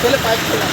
पहले पाइप खोला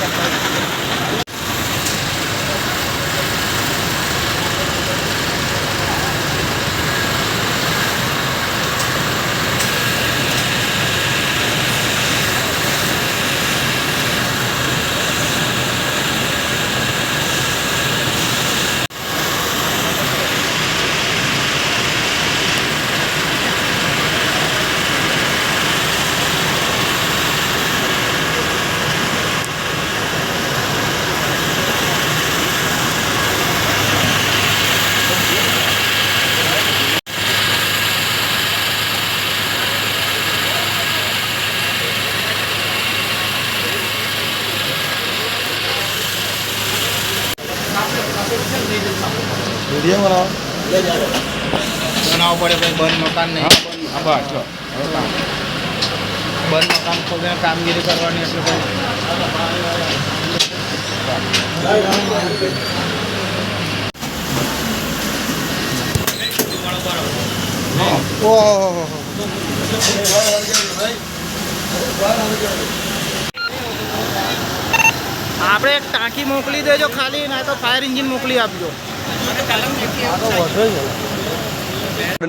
વિડીયો બનાવો બનાવવું પડે ભાઈ બંધ મકાન નહીં બંધ મકાન ખોલીને કામગીરી કરવાની એટલે ઓહો આપણે એક ટાંકી મોકલી દેજો ખાલી, ના તો ફાયર એન્જિન મોકલી આપજો.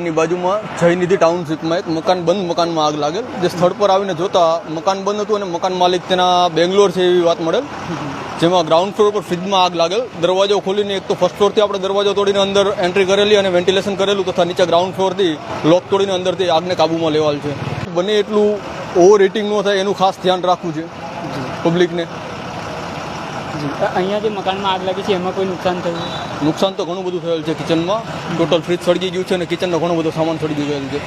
ની બાજુમાં જયનિધિ ટાઉનશીપમાં એક મકાનમાં આગ લાગેલ. જે સ્થળ પર આવીને જોતા મકાન બંધ હતું અને મકાન માલિક તેના બેંગ્લોર છે એવી વાત મળેલ. જેમાં ગ્રાઉન્ડ ફ્લોર પર ફ્રીજમાં આગ લાગેલ. દરવાજો ખોલીને એક તો ફર્સ્ટ ફ્લોરથી આપણે દરવાજો તોડીને અંદર એન્ટ્રી કરેલી અને વેન્ટિલેશન કરેલું, તથા નીચે ગ્રાઉન્ડ ફ્લોરથી લોક તોડીને અંદરથી આગને કાબૂમાં લેવાલ છે. બને એટલું ઓવર હીટિંગ ન થાય એનું ખાસ ધ્યાન રાખવું છે પબ્લિકને. અહીંયા જે મકાનમાં આગ લાગી છે એમાં કોઈ નુકસાન થયું? નુકસાન તો ઘણું બધું થયેલ છે. કિચનમાં ટોટલ ફ્રીજ સળગી ગયું છે અને કિચનનો ઘણો બધો સામાન સળગી ગયેલ છે.